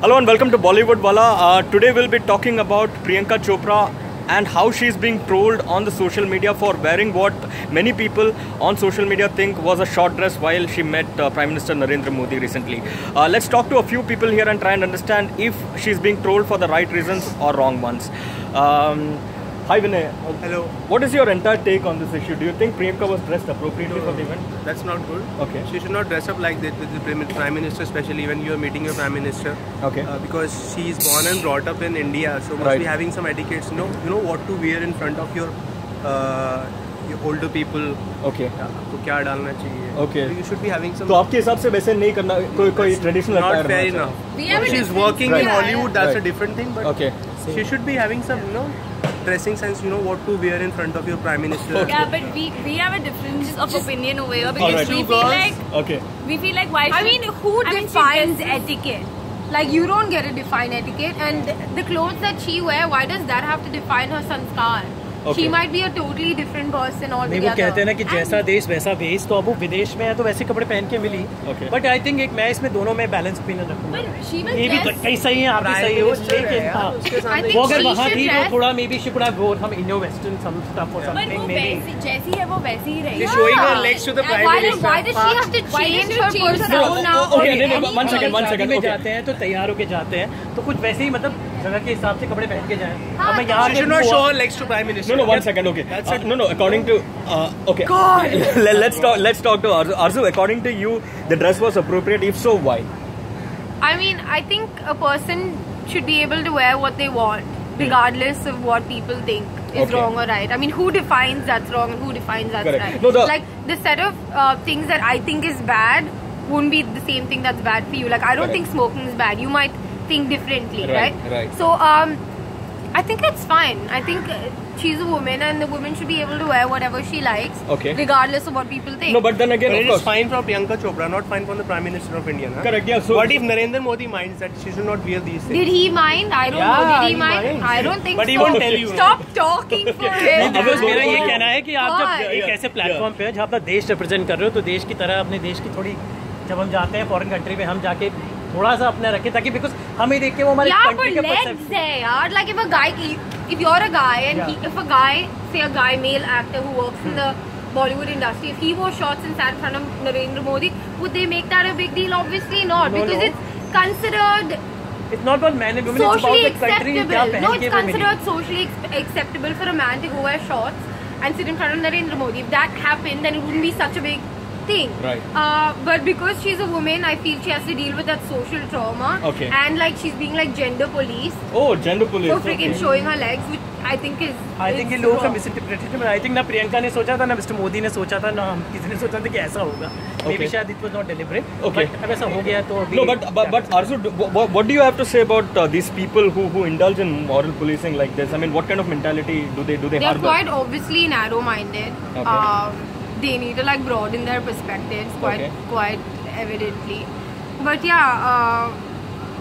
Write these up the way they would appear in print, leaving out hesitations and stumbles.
Hello and welcome to Bollywood Wala. Today we'll be talking about Priyanka Chopra and how she's being trolled on the social media for wearing what many people on social media think was a short dress while she met Prime Minister Narendra Modi recently. Let's talk to a few people here and try and understand if she's being trolled for the right reasons or wrong ones. Hi Vinay. Hello. What is your entire take on this issue? Do you think Priyanka was dressed appropriately for the event? That's not good. Okay. She should not dress up like that with the Prime Minister, especially when you are meeting your Prime Minister. Okay. Because she is born and brought up in India, so must be having some etiquettes. You know what to wear in front of your older people. Okay. आपको क्या डालना चाहिए. Okay. So you should be having some. तो आपके हिसाब से वैसे नहीं करना कोई traditional attire. Not fair enough. She's working in Hollywood. That's a different thing. But okay. She should be having some, dressing sense. What to wear in front of your Prime Minister. Okay. Yeah, but we have a difference of opinion over here because we feel like why? I mean, who defines etiquette? Like, you don't get to define etiquette, and the clothes that she wear, why does that have to define her sanskar? Okay. She might be a totally different person altogether. नहीं, वो कहते हैं ना कि जैसा देश वैसा वेश, तो अब वो विदेश में है तो वैसे कपड़े पहन के मिली. बट आई थिंक मैं इसमें दोनों में बैलेंस ओपिनियन रखूंगा. ये भी कहीं सही है, आप भी सही हो, लेकिन वो अगर वहाँ थी तो थोड़ा maybe she could have gone some Indo western some stuff और समथिंग मेबी. जैसी है वो वैसी ही रहेगी. Showing her legs to the Prime Minister. Why does she have to change her persona? Okay, one second. में जाते हैं तो तैयार होके जाते हैं तो कुछ वैसे ही मतलब जगह के हिसाब से कपड़े पहन के जाएं. अब मैं यहाँ She should not show her legs to Prime Minister. No, 1 second. Okay. No. According to okay. God. Let's talk to Arzu. Arzu, according to you, the dress was appropriate. If so, why? I mean, I think a person should be able to wear what they want, regardless of what people think is wrong or right. I mean, who defines that's wrong and who defines that's right? No, like the set of things that I think is bad won't be the same thing that's bad for you. Like, I don't think smoking is bad. You might think differently, right? So I think it's fine. I think she's a woman and the woman should be able to wear whatever she likes, regardless of what people think. No, but then again, it is fine for Priyanka Chopra, not fine for the Prime Minister of India. Huh? Correct, yeah. So what if Narendra Modi minds that she should not wear these things? Did he mind? I don't know. Did he mind? I don't think so. But he won't tell you. Stop talking for him. मेरा ये कहना है कि आप जब एक ऐसे platform पे जहाँ अपना देश रिप्रेजेंट कर रहे हो तो देश की तरह अपने देश की थोड़ी जब हम जाते हैं फॉरेन कंट्री में हम जाके थोड़ा सा अपना रखें ताकि बिकॉज हमें देख के वो हमारे कंट्री के legs है यार. Like if you're a guy and if a guy, say a guy, male actor who works in the Bollywood industry, if he wore shorts and sat in front of Narendra Modi, would they make that a big deal? Obviously not, because it's considered it's not about man and woman, socially it's about the country. No, it's considered socially acceptable for a man to go wear shorts and sit in front of Narendra Modi. If that happened, then it wouldn't be such a big thing. Right. But because she's a woman, I feel she has to deal with that social trauma. Okay. And like she's being like gender police. Oh, gender police. So freaking showing her legs, which I think is. I think ये लोगों का मिसइंटरप्रिटेशन है. I think ना प्रियंका ने सोचा था ना mister Modi ने सोचा था ना हम किसी ने सोचा था कि ऐसा होगा. Maybe शायद it was not deliberate. Okay. But अब ऐसा हो गया तो No, but Arzu, what do you have to say about these people who indulge in moral policing like this? I mean, what kind of mentality do they They're harbor? quite obviously narrow-minded. Okay. They need to like broaden their perspectives quite evidently. But yeah,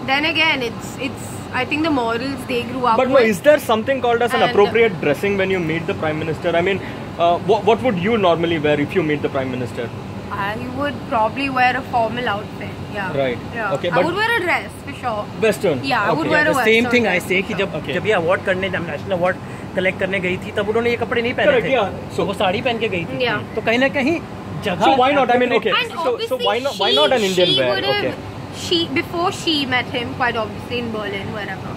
then again, it's I think the morals they grew up But with. no, is there something called as an appropriate dressing when you meet the Prime Minister? I mean, what would you normally wear if you meet the Prime Minister? I would probably wear a formal outfit. Yeah. Right. Yeah. Okay, I would wear a dress for sure. Western. Yeah, I would wear a the western same thing I dress. say कि जब ये award करने जब national award collect करने गई थी तब उन्होंने ये कपड़े नहीं पहने थे. So वो साड़ी पहन के गई थी. तो कहीं ना कहीं जगह. So why not? I mean, okay. And So why not an Indian wear? Okay. Before she met him, quite obviously in Berlin, wherever,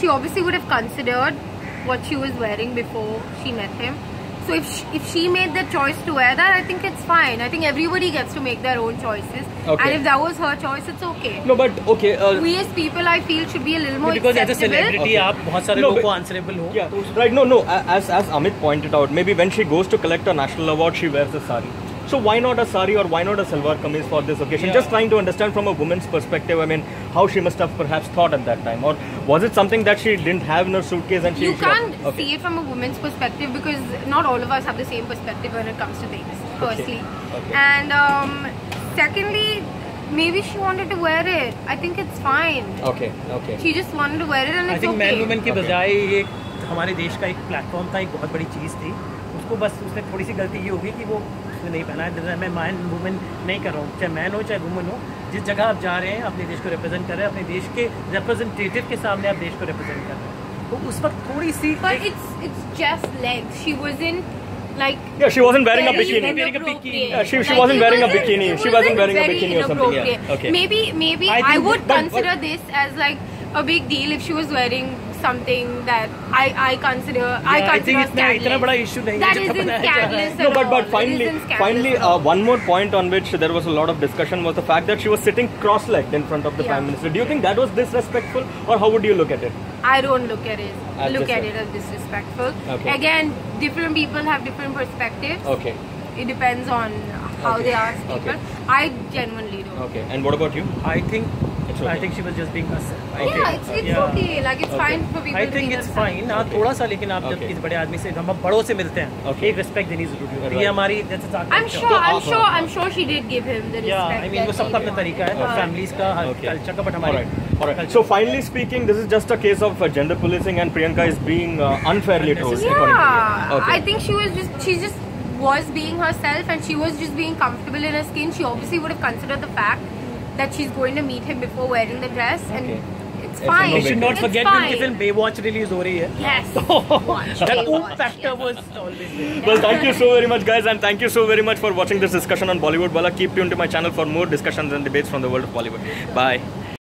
she obviously would have considered what she was wearing before she met him. So if she made the choice to wear that, I think it's fine. I think everybody gets to make their own choices. And if that was her choice, it's okay. No, but okay. We as people, I feel, should be a little more because acceptable. as a celebrity, आप बहुत सारे लोगों को answerable हो. Yeah, right. No. As Amit pointed out, maybe when she goes to collect a national award, she wears a sari. So why not a sari or why not a salwar kameez for this occasion? Just trying to understand from a woman's perspective. I mean, how she must have perhaps thought at that time, or was it something that she didn't have in her suitcase and she? You can't see it from a woman's perspective because not all of us have the same perspective when it comes to things. Firstly, and secondly, maybe she wanted to wear it. I think it's fine. Okay. She just wanted to wear it and it's okay. I think man woman के बजाय ये हमारे देश का एक platform था, एक बहुत बड़ी चीज़ थी. उसको बस उसमें थोड़ी सी गलती ये होगी कि वो नहीं पहना है. मैं मैन वुमेन नहीं कर रहा हूँ, चाहे मैन हो चाहे वुमन हो, जिस जगह आप जा रहे हैं, अपने देश को रिप्रेजेंट कर रहे हैं, अपने देश के रिप्रेजेंटेटिव के सामने आप देश को रिप्रेजेंट कर रहे हैं, तो उस वक्त थोड़ी सी But it's just legs. She wasn't like. Yeah, she wasn't wearing a very bikini. inappropriate. Yeah, she Like, wasn't it wearing a wasn't- bikini. it She wasn't wearing a very bikini or something. Yeah. inappropriate. Okay. Maybe I I think would but- consider this as like a big deal if she was wearing something that I consider I think it's scandalous. इतना बड़ा issue नहीं है That जो isn't बनाया जा रहा है. scandalous No, at all. but It finally, isn't scandalous at all. one more point on which there was a lot of discussion was the fact that she was sitting cross-legged in front of the Yeah. Prime Minister. Do you think that was disrespectful, or how would you look at it? I don't look at it. As Look at disrespect- it as disrespectful. Okay. Again, different people have different perspectives. Okay. It depends on how Okay. they ask people. Okay. I genuinely don't. Okay. And what about you? I think It's okay. I think she was just being herself. Yeah, it's Yeah. okay. Like it's Okay. fine for people. I to think be it's themselves. fine. हाँ थोड़ा सा, लेकिन आप जब Okay. किसी बड़े आदमी से, हम बड़ों से मिलते हैं, Okay. एक रिस्पेक्ट देनी जरूरी होती है. Right. ये हमारी जैसे I'm sure she did give him the respect. Yeah, I mean वो that सबका he अपना तरीका है, wanted. फैमिलीज का, हर Okay. कल्चर का, बट All हमारे right. All right. So finally speaking, this is just a case of gender policing, and Priyanka is being unfairly trolled. according to you. Yeah, Okay. I think she just was being herself, and she was just being comfortable in her skin. She obviously would have considered the fact that she's going to meet him before wearing the dress, and Okay. it's It's fine. no We should not It's forget fine. उनकी film Baywatch release हो रही है. Yes. That oomph factor was always there. Well, thank you so very much, guys, and thank you so very much for watching this discussion on Bollywood Wala. Keep tuned to my channel for more discussions and debates from the world of Bollywood. Bye.